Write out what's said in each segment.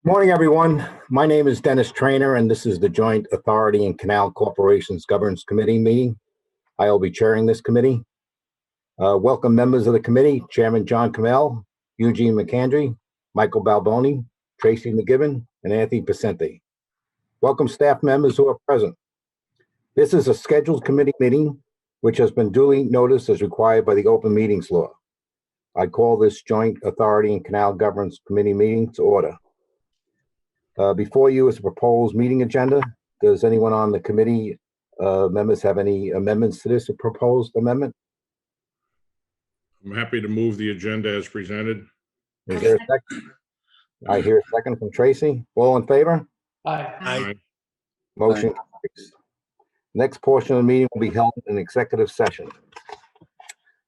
Morning, everyone. My name is Dennis Trainer, and this is the Joint Authority and Canal Corporation's Governance Committee meeting. I will be chairing this committee. Welcome members of the committee, Chairman John Canal, Eugene McAndry, Michael Balboni, Tracy McGibbon, and Anthony Pursuant. Welcome staff members who are present. This is a scheduled committee meeting, which has been duly noticed as required by the Open Meetings Law. I call this Joint Authority and Canal Governance Committee meeting to order. Before you is a proposed meeting agenda. Does anyone on the committee members have any amendments to this proposed amendment? I'm happy to move the agenda as presented. Is there a second? I hear a second from Tracy. All in favor? Aye. Motion carries. Next portion of the meeting will be held in executive session.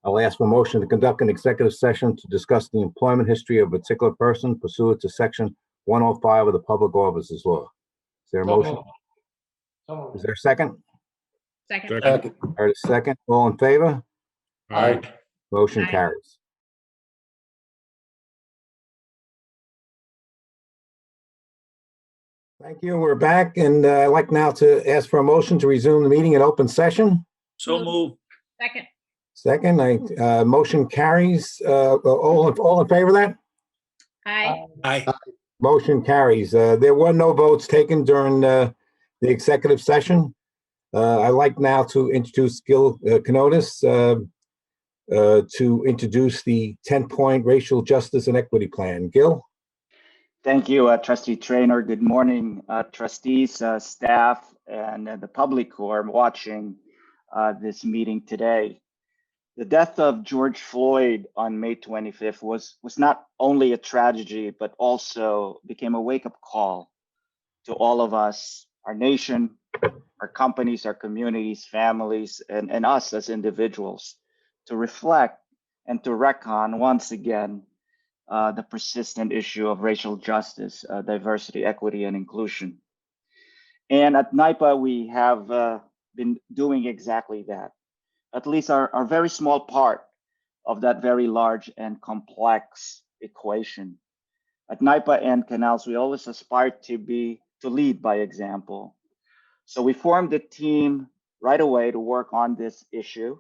I'll ask for a motion to conduct an executive session to discuss the employment history of a particular person pursuant to section 105 of the Public Officers Law. Is there a motion? Is there a second? Second. Heard a second. All in favor? Aye. Motion Aye. carries. Thank you. We're back, and I'd like now to ask for a motion to resume the meeting in open session. So move. Second. Second, motion carries. All in favor of that? Aye. Motion carries. There were no votes taken during the executive session. I'd like now to introduce Gil Canotis to introduce the 10-point racial justice and equity plan. Gil? Thank you, Trustee Trainer. Good morning, trustees, staff, and the public who are watching this meeting today. The death of George Floyd on May 25th was not only a tragedy, but also became a wake-up call to all of us, our nation, our companies, our communities, families, and us as individuals to reflect and to reckon once again the persistent issue of racial justice, diversity, equity, and inclusion. And at NYPA, we have been doing exactly that. At least our very small part of that very large and complex equation. At NYPA and Canals, we always aspire to lead by example. So we formed a team right away to work on this issue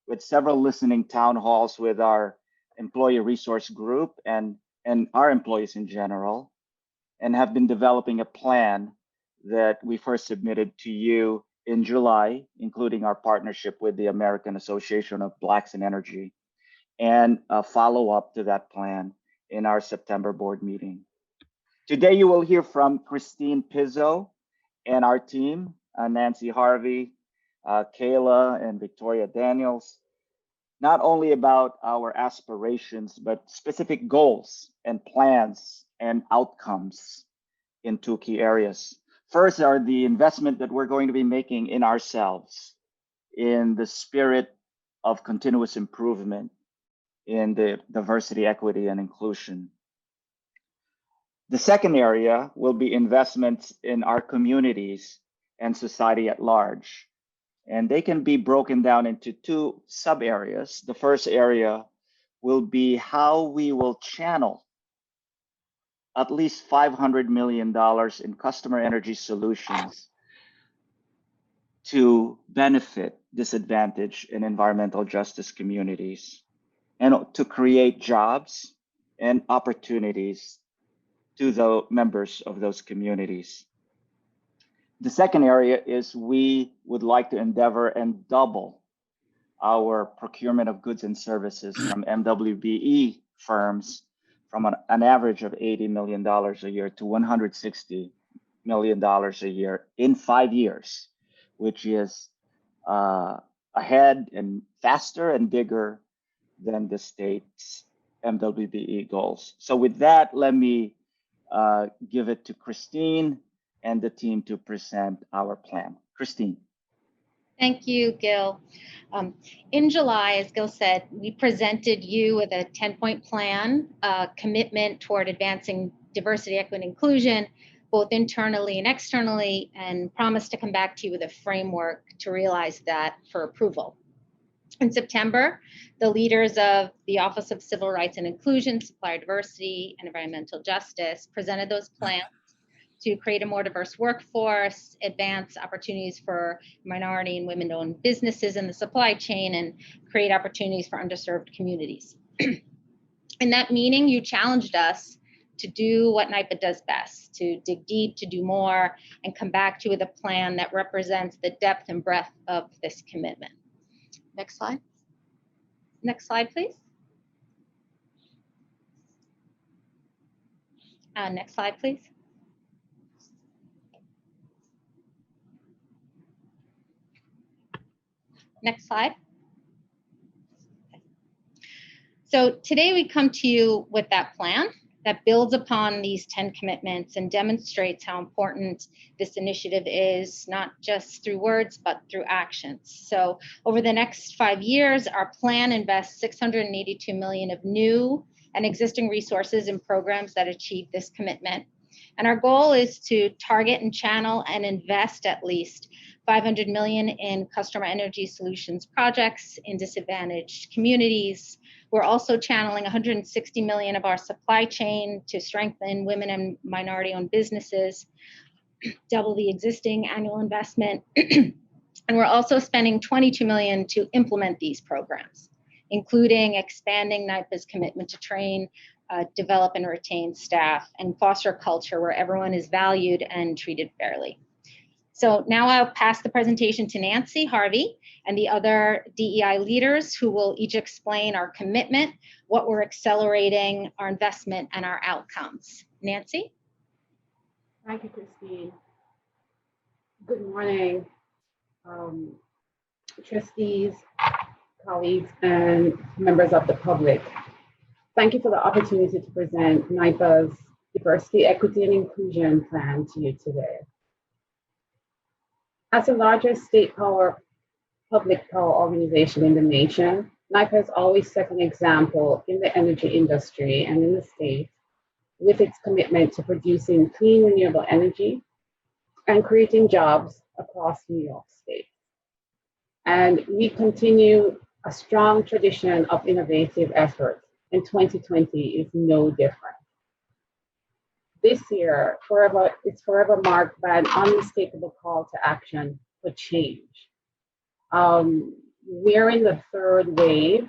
with several listening town halls with our employee resource group and our employees in general, and have been developing a plan that we first submitted to you in July, including our partnership with the American Association of Blacks in Energy, and a follow-up to that plan in our September board meeting. Today, you will hear from Christine Pizzo and our team, Nancy Harvey, Kayla, and Victoria Daniels, not only about our aspirations, but specific goals and plans and outcomes in two key areas. First are the investment that we're going to be making in ourselves in the spirit of continuous improvement in the diversity, equity, and inclusion. The second area will be investments in our communities and society at large. And they can be broken down into two sub areas. The first area will be how we will channel at least $500 million in customer energy solutions to benefit disadvantaged and environmental justice communities and to create jobs and opportunities to the members of those communities. The second area is we would like to endeavor and double our procurement of goods and services from MWBE firms from an average of $80 million a year to $160 million a year in 5 years, which is ahead and faster and bigger than the state's MWBE goals. So with that, let me give it to Christine and the team to present our plan. Christine. Thank you, Gil. In July, as Gil said, we presented you with a 10-point plan, commitment toward advancing diversity, equity, and inclusion, both internally and externally, and promised to come back to you with a framework to realize that for approval. In September, the leaders of the Office of Civil Rights and Inclusion, Supplier Diversity, and Environmental Justice presented those plans to create a more diverse workforce, advance opportunities for minority and women-owned businesses in the supply chain, and create opportunities for underserved communities. In that meeting, you challenged us to do what NYPA does best, to dig deep, to do more, and come back to you with a plan that represents the depth and breadth of this commitment. Next slide. Next slide, please. Next slide, please. Next slide. So today we come to you with that plan that builds upon these 10 commitments and demonstrates how important this initiative is, not just through words, but through actions. So over the next 5 years, our plan invests $682 million of new and existing resources in programs that achieve this commitment. And our goal is to target and channel and invest at least $500 million in customer energy solutions projects in disadvantaged communities. We're also channeling $160 million of our supply chain to strengthen women and minority-owned businesses, double the existing annual investment. And we're also spending $22 million to implement these programs, including expanding NYPA's commitment to train, develop and retain staff, and foster a culture where everyone is valued and treated fairly. So now I'll pass the presentation to Nancy Harvey and the other DEI leaders who will each explain our commitment, what we're accelerating, our investment, and our outcomes. Nancy? Thank you, Christine. Good morning, trustees, colleagues, and members of the public. Thank you for the opportunity to present NYPA's Diversity, Equity, and Inclusion Plan to you today. As the largest public power organization in the nation, NYPA has always set an example in the energy industry and in the state with its commitment to producing clean, renewable energy and creating jobs across New York State. And we continue a strong tradition of innovative efforts, and 2020 is no different. This year, it's forever marked by an unmistakable call to action for change. We're in the third wave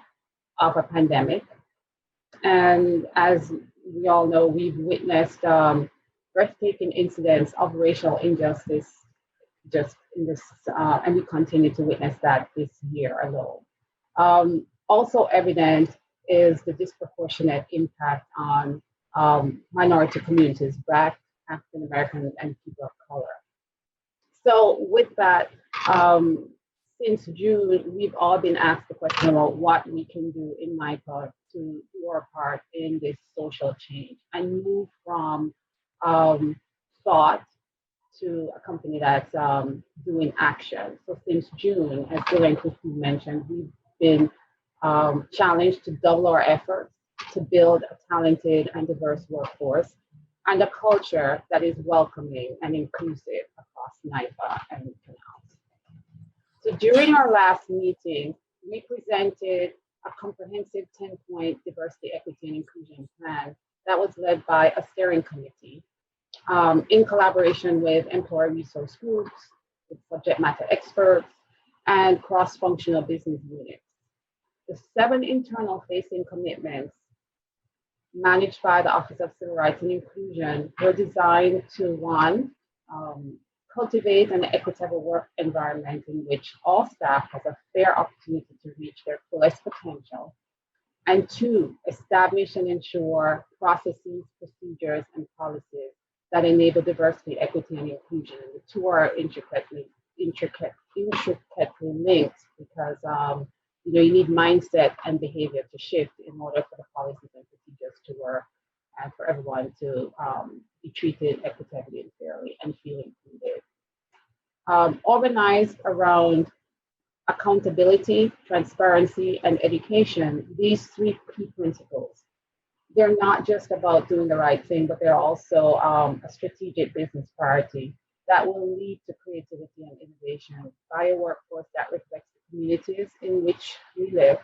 of a pandemic. And as we all know, we've witnessed breathtaking incidents of racial injustice just in this, and we continue to witness that this year alone. Also evident is the disproportionate impact on minority communities, Black, African American, and people of color. So with that, since June, we've all been asked the question about what we can do in NYPA to do our part in this social change and move from thought to a company that's doing action. So since June, as Bill and Christine mentioned, we've been challenged to double our efforts to build a talented and diverse workforce and a culture that is welcoming and inclusive across NYPA and Canal. So during our last meeting, we presented a comprehensive 10-point diversity, equity, and inclusion plan that was led by a steering committee in collaboration with employee resource groups, with subject matter experts, and cross-functional business units. The 7 internal-facing commitments managed by the Office of Civil Rights and Inclusion were designed to, 1, cultivate an equitable work environment in which all staff has a fair opportunity to reach their fullest potential, and 2, establish and ensure processes, procedures, and policies that enable diversity, equity, and inclusion. And the two are intricately linked because you need mindset and behavior to shift in order for the policies and procedures to work and for everyone to be treated equitably and fairly and feel included. Organized around accountability, transparency, and education, these 3 key principles, they're not just about doing the right thing, but they're also a strategic business priority that will lead to creativity and innovation by a workforce that reflects the communities in which we live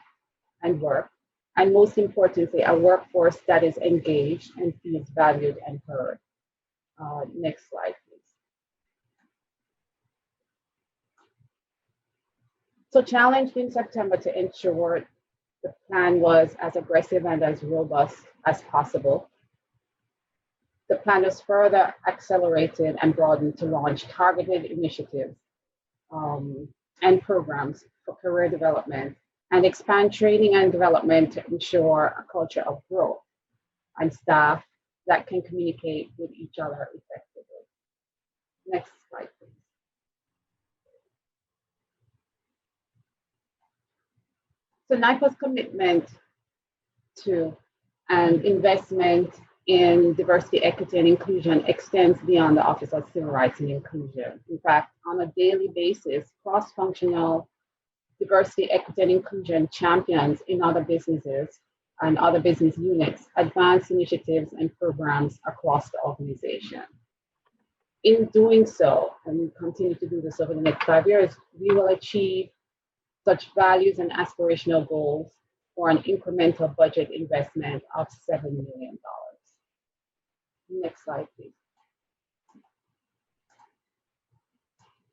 and work, and most importantly, a workforce that is engaged and feels valued and heard. Next slide, please. So challenged in September to ensure the plan was as aggressive and as robust as possible. The plan was further accelerated and broadened to launch targeted initiatives and programs for career development and expand training and development to ensure a culture of growth and staff that can communicate with each other effectively. Next slide, please. So NYPA's commitment to and investment in diversity, equity, and inclusion extends beyond the Office of Civil Rights and Inclusion. In fact, on a daily basis, cross-functional diversity, equity, and inclusion champions in other businesses and other business units advance initiatives and programs across the organization. In doing so, and we continue to do this over the next 5 years, we will achieve such values and aspirational goals for an incremental budget investment of $7 million. Next slide, please.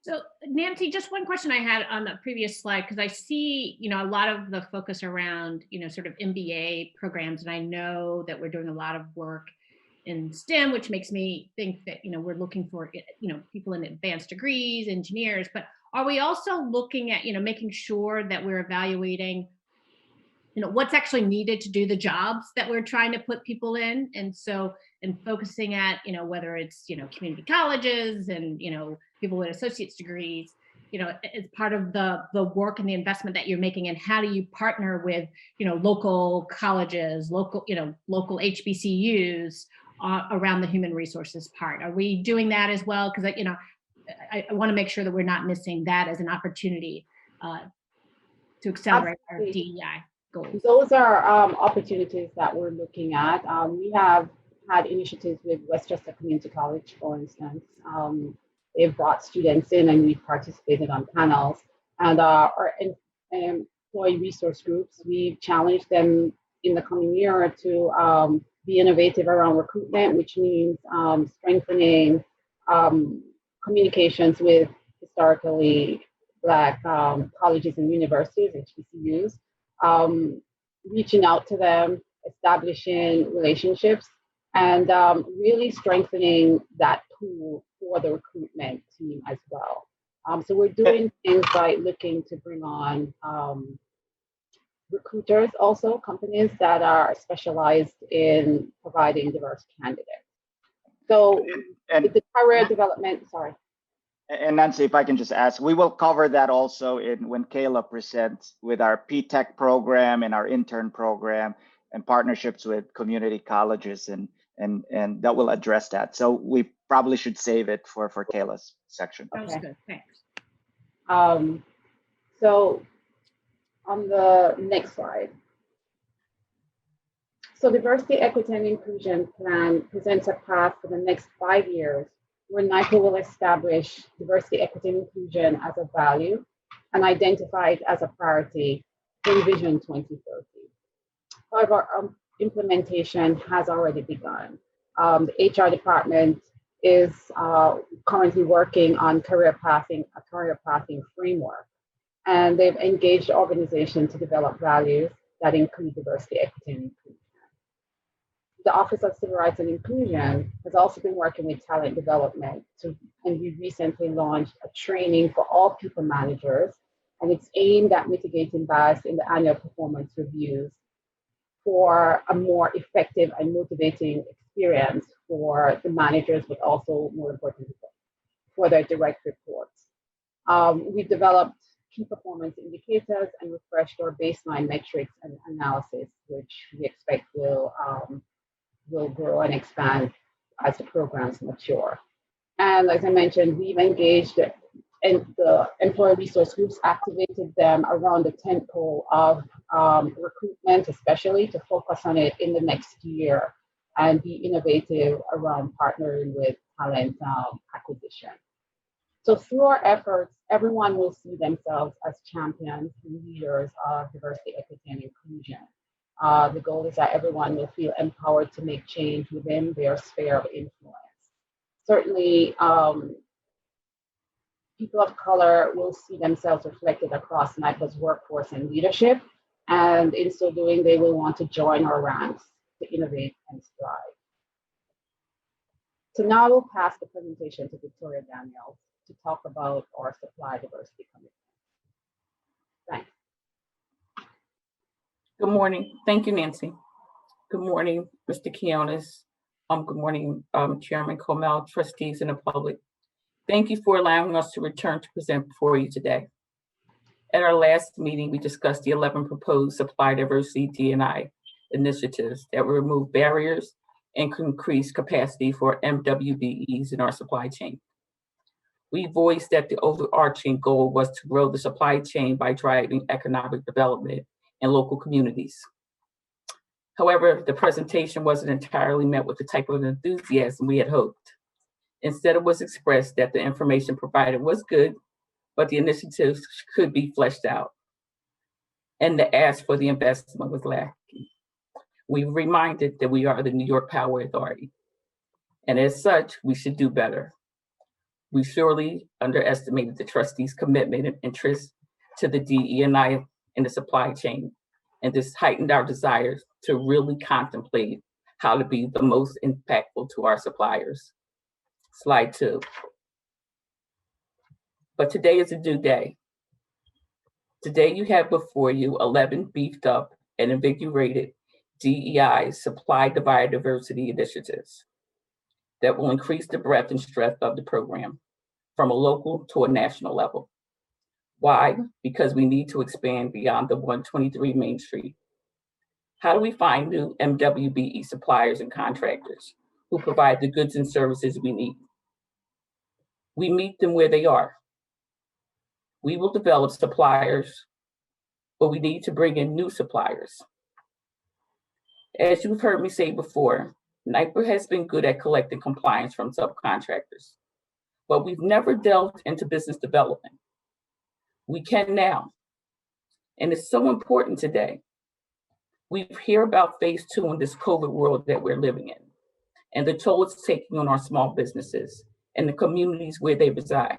So Nancy, just one question I had on the previous slide, because I see, a lot of the focus around, sort of MBA programs, and I know that we're doing a lot of work in STEM, which makes me think that, we're looking for, people in advanced degrees, engineers, but are we also looking at, making sure that we're evaluating, what's actually needed to do the jobs that we're trying to put people in? And so, and focusing at, whether it's, community colleges and, people with associate's degrees, as part of the work and the investment that you're making, and how do you partner with, local colleges, local HBCUs around the human resources part? Are we doing that as well? Because, I want to make sure that we're not missing that as an opportunity to accelerate our DEI goals. Those are opportunities that we're looking at. We have had initiatives with Westchester Community College, for instance. They've brought students in and we've participated on panels. And our employee resource groups, we've challenged them in the coming year to be innovative around recruitment, which means strengthening communications with historically Black colleges and universities, HBCUs, reaching out to them, establishing relationships, and really strengthening that pool for the recruitment team as well. So we're doing things like looking to bring on recruiters, also companies that are specialized in providing diverse candidates. So with the career development, sorry. And Nancy, if I can just ask, we will cover that also when Kayla presents with our P-Tech program and our intern program and partnerships with community colleges, and that will address that. So we probably should save it for Kayla's section. Sounds good, thanks. So on the next slide. So diversity, equity, and inclusion plan presents a path for the next 5 years where NYPA will establish diversity, equity, and inclusion as a value and identify it as a priority in Vision 2030. However, implementation has already begun. The HR department is currently working on a career pathing framework, and they've engaged organizations to develop values that include diversity, equity, and inclusion. The Office of Civil Rights and Inclusion has also been working with talent development, and we recently launched a training for all people managers, and it's aimed at mitigating bias in the annual performance reviews for a more effective and motivating experience for the managers, but also more importantly for their direct reports. We've developed key performance indicators and refreshed our baseline metrics and analysis, which we expect will grow and expand as the programs mature. And as I mentioned, we've engaged in the employee resource groups, activated them around the tentpole of recruitment, especially to focus on it in the next year and be innovative around partnering with talent acquisition. So through our efforts, everyone will see themselves as champions and leaders of diversity, equity, and inclusion. The goal is that everyone will feel empowered to make change within their sphere of influence. Certainly, people of color will see themselves reflected across NYPA's workforce and leadership, and in so doing, they will want to join our ranks to innovate and strive. So now I will pass the presentation to Victoria Daniels to talk about our supply diversity commitment. Thanks. Good morning. Thank you, Nancy. Good morning, Mr. Quiones. Good morning, Chairman Comel, trustees, and the public. Thank you for allowing us to return to present before you today. At our last meeting, we discussed the 11 proposed supply diversity D&I initiatives that will remove barriers and increase capacity for MWBEs in our supply chain. We voiced that the overarching goal was to grow the supply chain by driving economic development in local communities. However, the presentation wasn't entirely met with the type of enthusiasm we had hoped. Instead, it was expressed that the information provided was good, but the initiatives could be fleshed out, and the ask for the investment was lacking. We reminded that we are the New York Power Authority, and as such, we should do better. We surely underestimated the trustees' commitment and interest to the DE&I in the supply chain, and this heightened our desires to really contemplate how to be the most impactful to our suppliers. Slide 2. But today is a new day. Today you have before you 11 beefed up and invigorated DEI supply diversity initiatives that will increase the breadth and strength of the program from a local to a national level. Why? Because we need to expand beyond the 123 Main Street. How do we find new MWBE suppliers and contractors who provide the goods and services we need? We meet them where they are. We will develop suppliers, but we need to bring in new suppliers. As you've heard me say before, NYPA has been good at collecting compliance from subcontractors, but we've never delved into business development. We can now, and it's so important today. We hear about phase 2 in this COVID world that we're living in, and the toll it's taking on our small businesses and the communities where they reside.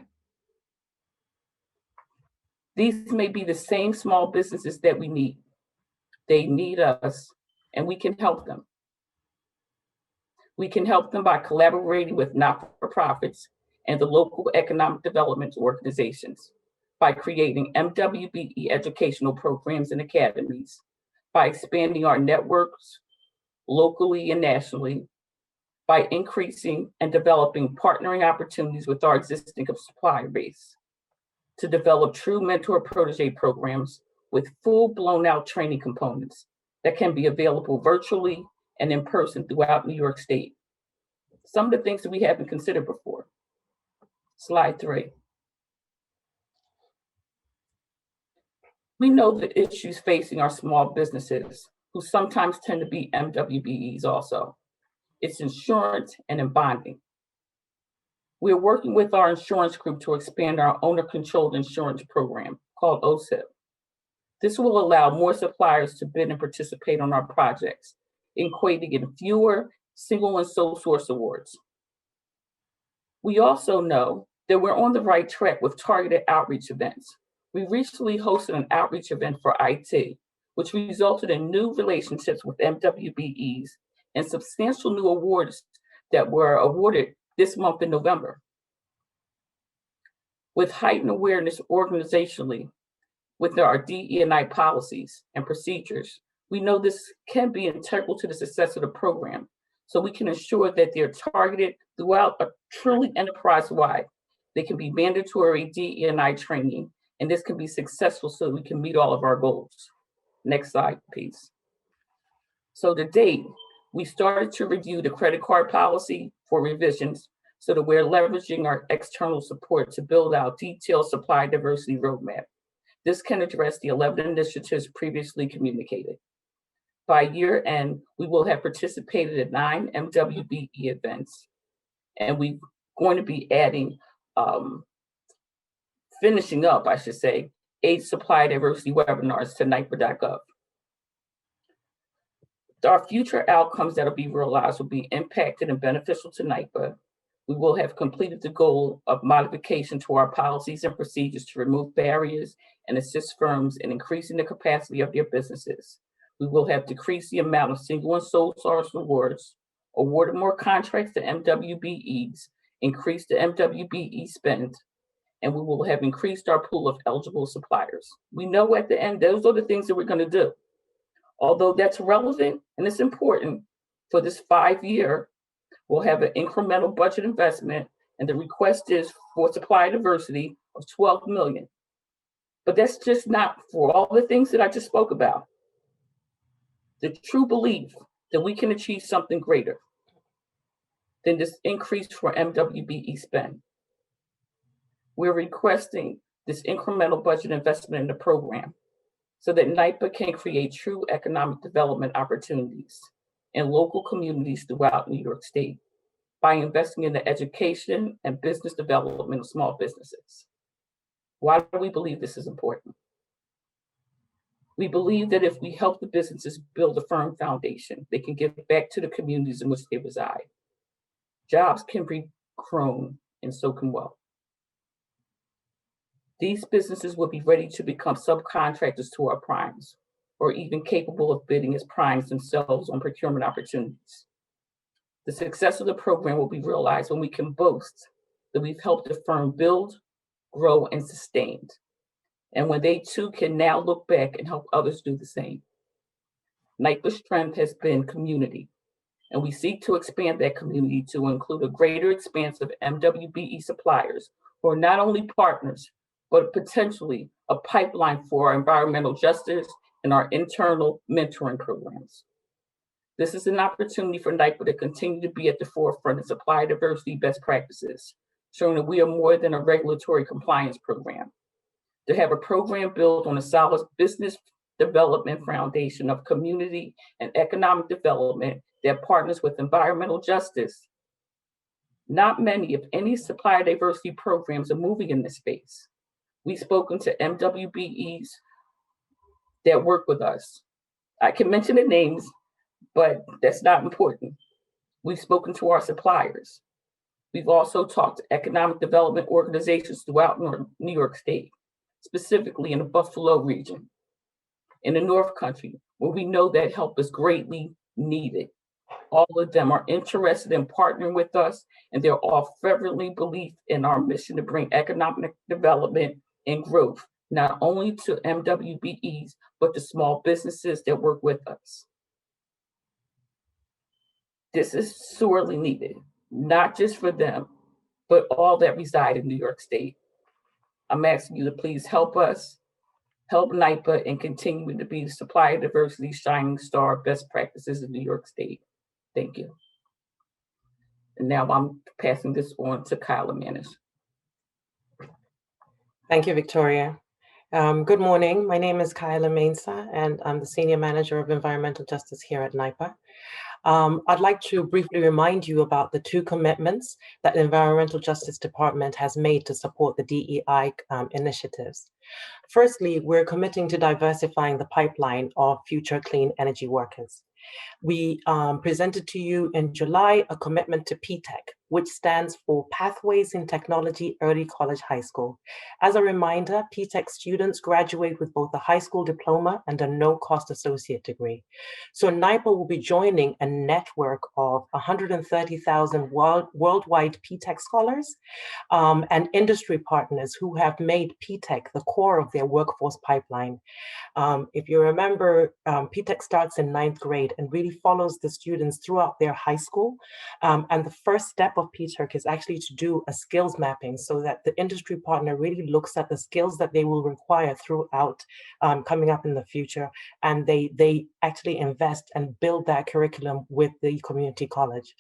These may be the same small businesses that we need. They need us, and we can help them. We can help them by collaborating with not-for-profits and the local economic development organizations, by creating MWBE educational programs and academies, by expanding our networks locally and nationally, by increasing and developing partnering opportunities with our existing supplier base, to develop true mentor-protege programs with full blown out training components that can be available virtually and in person throughout New York State. Some of the things that we haven't considered before. Slide 3. We know the issues facing our small businesses, who sometimes tend to be MWBEs also. It's insurance and in bonding. We're working with our insurance group to expand our owner-controlled insurance program called OSIP. This will allow more suppliers to bid and participate on our projects, equating in fewer single and sole source awards. We also know that we're on the right track with targeted outreach events. We recently hosted an outreach event for IT, which resulted in new relationships with MWBEs and substantial new awards that were awarded this month in November. With heightened awareness organizationally, with our DE&I policies and procedures, we know this can be integral to the success of the program, so we can ensure that they're targeted throughout a truly enterprise-wide. They can be mandatory DE&I training, and this can be successful so we can meet all of our goals. Next slide, please. So to date, we started to review the credit card policy for revisions so that we're leveraging our external support to build out detailed supply diversity roadmap. This can address the 11 initiatives previously communicated. By year end, we will have participated in 9 MWBE events, and we're going to be adding finishing up, I should say, 8 supply diversity webinars to NYPA.gov. Our future outcomes that will be realized will be impacted and beneficial to NYPA. We will have completed the goal of modification to our policies and procedures to remove barriers and assist firms in increasing the capacity of their businesses. We will have decreased the amount of single and sole source awards, awarded more contracts to MWBEs, increased the MWBE spend, and we will have increased our pool of eligible suppliers. We know at the end, those are the things that we're going to do. Although that's relevant and it's important for this 5-year, we'll have an incremental budget investment, and the request is for supply diversity of 12 million. But that's just not for all the things that I just spoke about. The true belief that we can achieve something greater than this increase for MWBE spend. We're requesting this incremental budget investment in the program so that NYPA can create true economic development opportunities in local communities throughout New York State by investing in the education and business development of small businesses. Why do we believe this is important? We believe that if we help the businesses build a firm foundation, they can give back to the communities in which they reside. Jobs can be grown, and so can wealth. These businesses will be ready to become subcontractors to our primes, or even capable of bidding as primes themselves on procurement opportunities. The success of the program will be realized when we can boast that we've helped a firm build, grow, and sustain, and when they too can now look back and help others do the same. NYPA's strength has been community, and we seek to expand that community to include a greater expanse of MWBE suppliers who are not only partners, but potentially a pipeline for our environmental justice and our internal mentoring programs. This is an opportunity for NYPA to continue to be at the forefront of supply diversity best practices, showing that we are more than a regulatory compliance program. To have a program built on a solid business development foundation of community and economic development that partners with environmental justice. Not many, if any, supply diversity programs are moving in this space. We've spoken to MWBEs that work with us. I can mention the names, but that's not important. We've spoken to our suppliers. We've also talked to economic development organizations throughout New York State, specifically in the Buffalo region, in the North Country, where we know that help is greatly needed. All of them are interested in partnering with us, and they're all fervently believe in our mission to bring economic development and growth, not only to MWBEs, but to small businesses that work with us. This is sorely needed, not just for them, but all that reside in New York State. I'm asking you to please help us, help NYPA, and continue to be the supplier diversity shining star best practices in New York State. Thank you. And now I'm passing this on to Kyla Manish. Thank you, Victoria. Good morning. My name is Kyla Mensah, and I'm the Senior Manager of Environmental Justice here at NYPA. I'd like to briefly remind you about the 2 commitments that the Environmental Justice Department has made to support the DEI initiatives. Firstly, we're committing to diversifying the pipeline of future clean energy workers. We presented to you in July a commitment to PTech, which stands for Pathways in Technology Early College High School. As a reminder, PTech students graduate with both a high school diploma and a no-cost associate degree. So NYPA will be joining a network of 130,000 worldwide PTech scholars and industry partners who have made PTech the core of their workforce pipeline. If you remember, PTech starts in 9th grade and really follows the students throughout their high school. And the first step of PTech is actually to do a skills mapping so that the industry partner really looks at the skills that they will require throughout coming up in the future. And they actually invest and build that curriculum with the community college.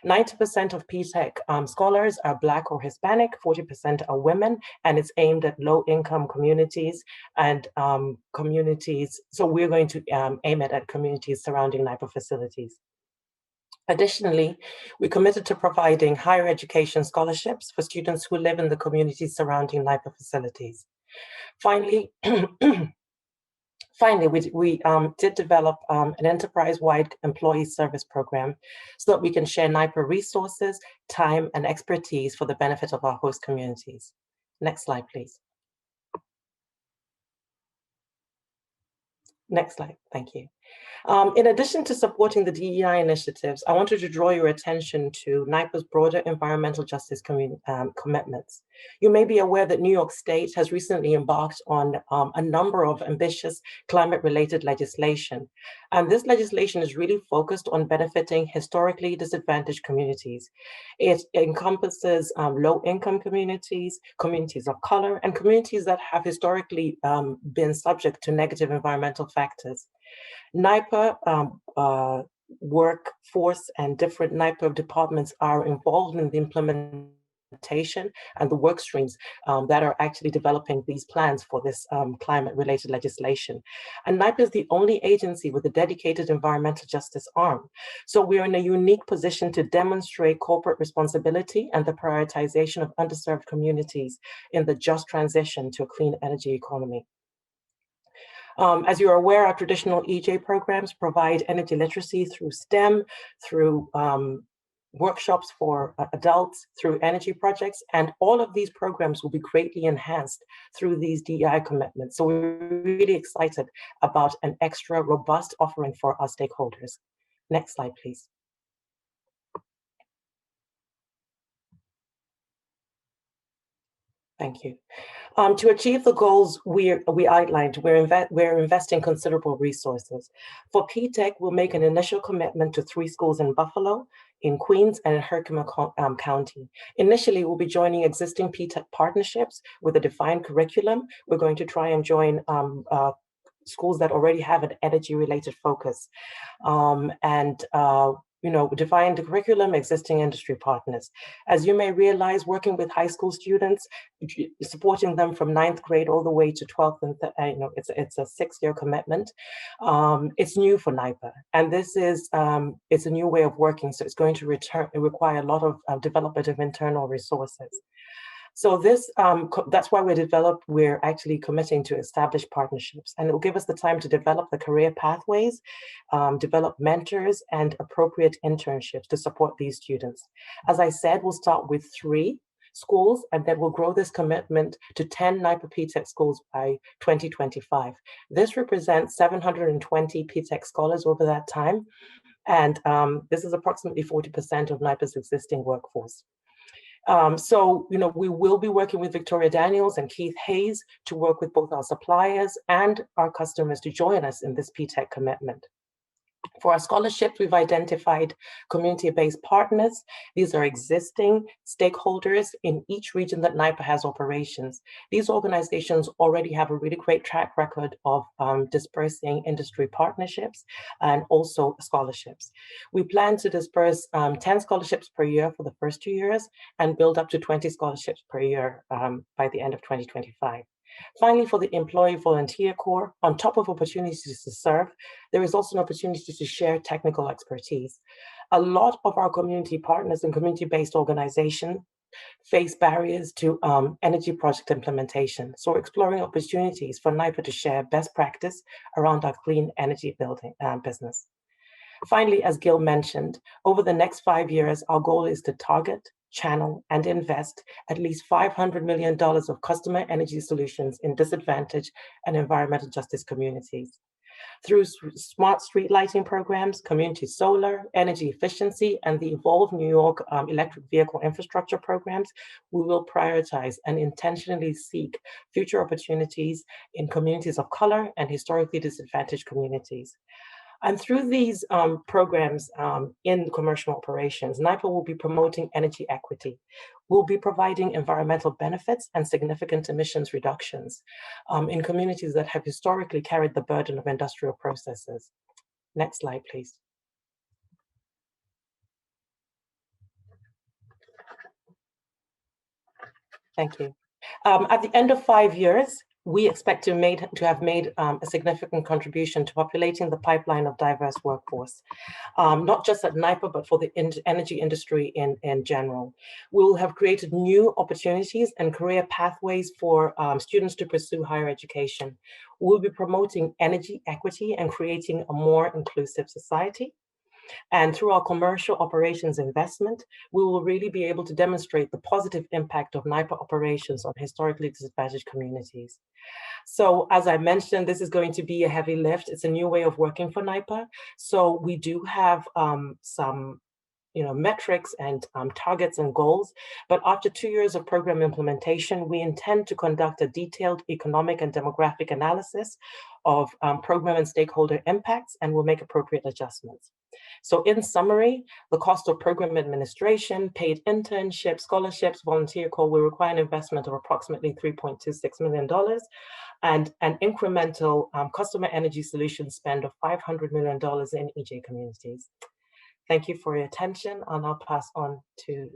90% of PTech scholars are Black or Hispanic, 40% are women, and it's aimed at low-income communities and communities. So we're going to aim it at communities surrounding NYPA facilities. Additionally, we committed to providing higher education scholarships for students who live in the communities surrounding NYPA facilities. Finally, we did develop an enterprise-wide employee service program so that we can share NYPA resources, time, and expertise for the benefit of our host communities. Next slide, please. Next slide, thank you. In addition to supporting the DEI initiatives, I wanted to draw your attention to NYPA's broader environmental justice commitments. You may be aware that New York State has recently embarked on a number of ambitious climate-related legislation. And this legislation is really focused on benefiting historically disadvantaged communities. It encompasses low-income communities, communities of color, and communities that have historically been subject to negative environmental factors. NYPA workforce and different NYPA departments are involved in the implementation and the work streams that are actually developing these plans for this climate-related legislation. And NYPA is the only agency with a dedicated environmental justice arm. So we are in a unique position to demonstrate corporate responsibility and the prioritization of underserved communities in the just transition to a clean energy economy. As you're aware, our traditional EJ programs provide energy literacy through STEM, through workshops for adults, through energy projects, and all of these programs will be greatly enhanced through these DEI commitments. So we're really excited about an extra robust offering for our stakeholders. Next slide, please. Thank you. To achieve the goals we outlined, we're investing considerable resources. For PTEC, we'll make an initial commitment to 3 schools in Buffalo, in Queens, and in Herkimer County. Initially, we'll be joining existing PTEC partnerships with a defined curriculum. We're going to try and join schools that already have an energy-related focus. Define the curriculum, existing industry partners. As you may realize, working with high school students, supporting them from 9th grade all the way to 12th, and it's a 6-year commitment. It's new for NYPA, and this is it's a new way of working. So it's going to require a lot of development of internal resources. So this, that's why we're actually committing to establish partnerships, and it will give us the time to develop the career pathways, develop mentors and appropriate internships to support these students. As I said, we'll start with 3 schools, and then we'll grow this commitment to 10 NYPA PTEC schools by 2025. This represents 720 PTEC scholars over that time, and this is approximately 40% of NYPA's existing workforce. We will be working with Victoria Daniels and Keith Hayes to work with both our suppliers and our customers to join us in this PTEC commitment. For our scholarships, we've identified community-based partners. These are existing stakeholders in each region that NYPA has operations. These organizations already have a really great track record of dispersing industry partnerships and also scholarships. We plan to disperse 10 scholarships per year for the first 2 years and build up to 20 scholarships per year by the end of 2025. Finally, for the Employee Volunteer Corps, on top of opportunities to serve, there is also an opportunity to share technical expertise. A lot of our community partners and community-based organizations face barriers to energy project implementation. So we're exploring opportunities for NYPA to share best practice around our clean energy building business. Finally, as Gil mentioned, over the next 5 years, our goal is to target, channel, and invest at least $500 million of customer energy solutions in disadvantaged and environmental justice communities. Through smart street lighting programs, community solar, energy efficiency, and the Evolve New York electric vehicle infrastructure programs, we will prioritize and intentionally seek future opportunities in communities of color and historically disadvantaged communities. And through these programs in commercial operations, NYPA will be promoting energy equity. We'll be providing environmental benefits and significant emissions reductions in communities that have historically carried the burden of industrial processes. Next slide, please. Thank you. At the end of 5 years, we expect to have made a significant contribution to populating the pipeline of diverse workforce, not just at NYPA, but for the energy industry in general. We will have created new opportunities and career pathways for students to pursue higher education. We'll be promoting energy equity and creating a more inclusive society. And through our commercial operations investment, we will really be able to demonstrate the positive impact of NYPA operations on historically disadvantaged communities. So as I mentioned, this is going to be a heavy lift. It's a new way of working for NYPA. So we do have some metrics and targets and goals. But after 2 years of program implementation, we intend to conduct a detailed economic and demographic analysis of program and stakeholder impacts, and we'll make appropriate adjustments. So in summary, the cost of program administration, paid internships, scholarships, volunteer call will require an investment of approximately $3.26 million and an incremental customer energy solution spend of $500 million in EJ communities. Thank you for your attention. I'll now pass on to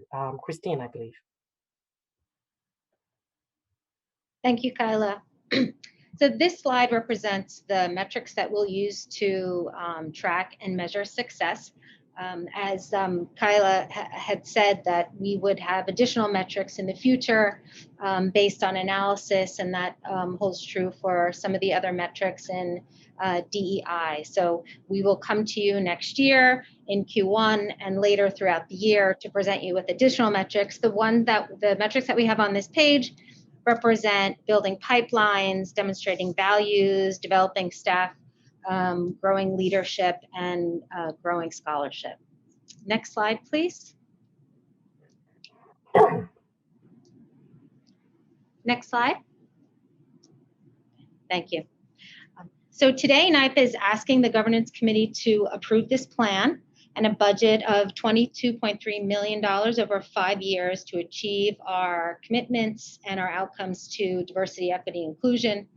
Christine, I believe. Thank you, Kyla. So this slide represents the metrics that we'll use to track and measure success. As Kyla had said, that we would have additional metrics in the future based on analysis, and that holds true for some of the other metrics in DEI. So we will come to you next year in Q1 and later throughout the year to present you with additional metrics. The metrics that we have on this page represent building pipelines, demonstrating values, developing staff, growing leadership, and growing scholarship. Next slide, please. Next slide. Thank you. So today, NYPA is asking the governance committee to approve this plan and a budget of $22.3 million over 5 years to achieve our commitments and our outcomes to diversity, equity, inclusion.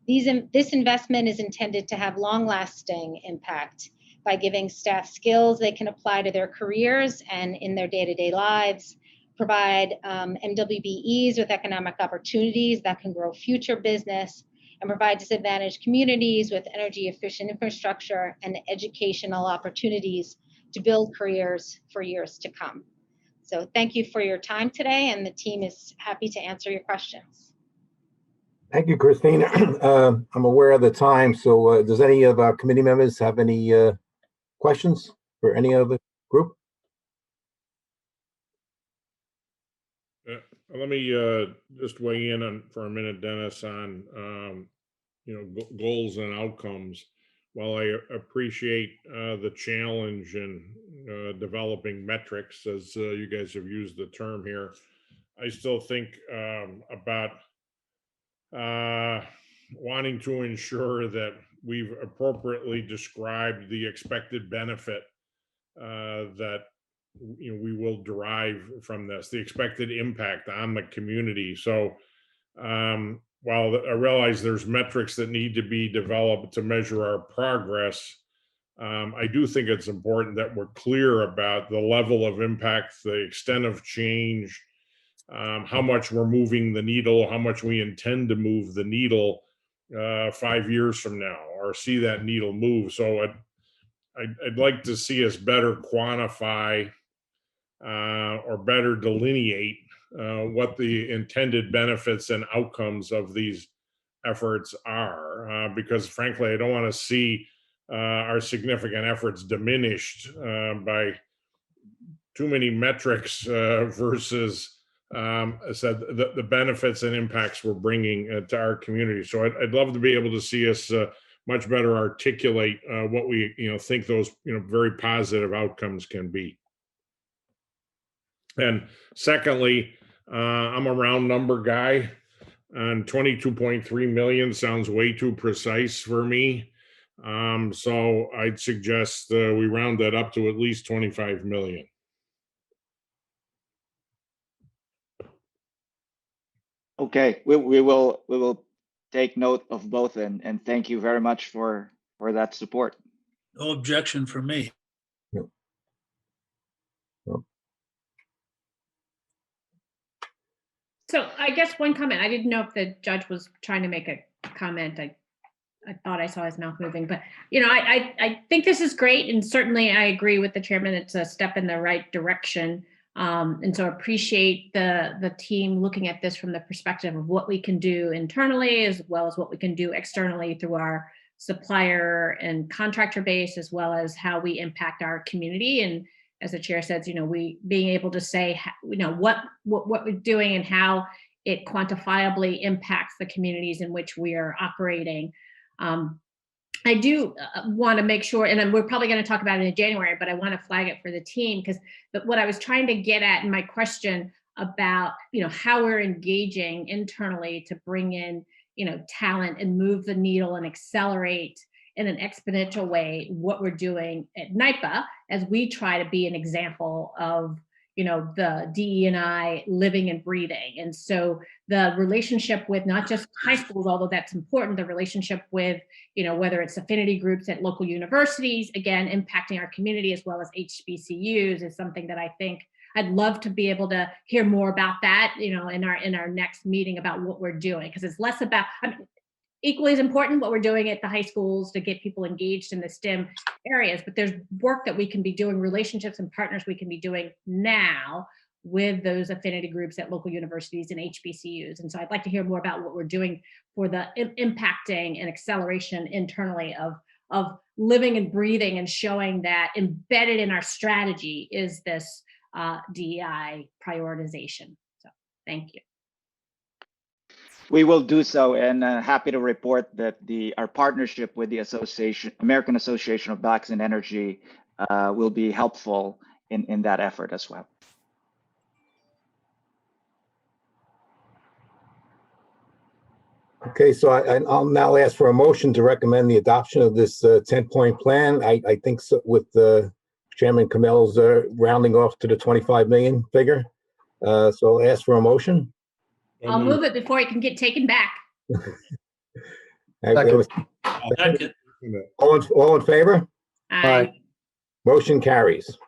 This investment is intended to have long-lasting impact by giving staff skills they can apply to their careers and in their day-to-day lives, provide MWBEs with economic opportunities that can grow future business, and provide disadvantaged communities with energy efficient infrastructure and educational opportunities to build careers for years to come. So thank you for your time today, and the team is happy to answer your questions. Thank you, Christine. I'm aware of the time, so does any of our committee members have any questions for any of the group? Let me just weigh in for a minute, Dennis, on goals and outcomes. While I appreciate the challenge in developing metrics, as you guys have used the term here, I still think about wanting to ensure that we've appropriately described the expected benefit that we will derive from this, the expected impact on the community. So while I realize there's metrics that need to be developed to measure our progress, I do think it's important that we're clear about the level of impact, the extent of change, how much we're moving the needle, how much we intend to move the needle 5 years from now, or see that needle move. So I'd like to see us better quantify or better delineate what the intended benefits and outcomes of these efforts are, because frankly, I don't want to see our significant efforts diminished by too many metrics versus the benefits and impacts we're bringing to our community. So I'd love to be able to see us much better articulate what we think those very positive outcomes can be. And secondly, I'm a round number guy, and 22.3 million sounds way too precise for me. So I'd suggest we round that up to at least 25 million. Okay, we will take note of both, and thank you very much for that support. No objection from me. Yep. Yep. So I guess one comment, I didn't know if the judge was trying to make a comment. I thought I saw his mouth moving, but I think this is great. And certainly I agree with the chairman. It's a step in the right direction. And so appreciate the team looking at this from the perspective of what we can do internally, as well as what we can do externally through our supplier and contractor base, as well as how we impact our community. And as the chair says, we being able to say, what we're doing and how it quantifiably impacts the communities in which we are operating. I do want to make sure, and we're probably going to talk about it in January, but I want to flag it for the team, because what I was trying to get at in my question about, how we're engaging internally to bring in, talent and move the needle and accelerate in an exponential way what we're doing at NYPA, as we try to be an example of, the DE&I living and breathing. And so the relationship with not just high schools, although that's important, the relationship with, whether it's affinity groups at local universities, again, impacting our community, as well as HBCUs, is something that I think I'd love to be able to hear more about that, in our next meeting about what we're doing, because it's less about, equally as important what we're doing at the high schools to get people engaged in the STEM areas, but there's work that we can be doing, relationships and partners we can be doing now with those affinity groups at local universities and HBCUs. And so I'd like to hear more about what we're doing for the impacting and acceleration internally of living and breathing, and showing that embedded in our strategy is this DEI prioritization. So thank you. We will do so, and happy to report that our partnership with the American Association of Blacks in Energy will be helpful in that effort as well. Okay, so I'll now ask for a motion to recommend the adoption of this 10-point plan. I think so, with Chairman Kamel's rounding off to the 25 million figure. So I'll ask for a motion. I'll move it before it can get taken back. Second. All in favor? Aye. Motion carries.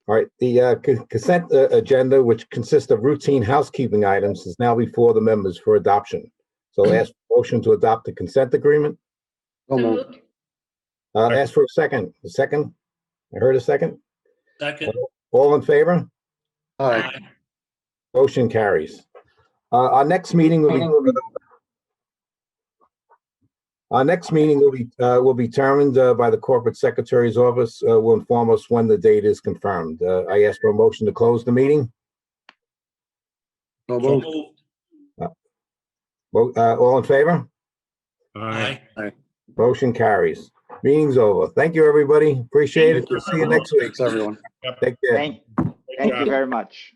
All right, the consent agenda, which consists of routine housekeeping items, is now before the members for adoption. So I'll ask for a motion to adopt the consent agreement. So moved. Ask for a second. A second? I heard a second. Second. All in favor? Aye. Motion carries. Our next meeting will be determined by the corporate secretary's office. Will inform us when the date is confirmed. I ask for a motion to close the meeting. So moved. All in favor? Aye. Motion carries. Meeting's over. Thank you, everybody. Appreciate it. Thank you. See you next week. Thanks, everyone. Take care. Thank you very much.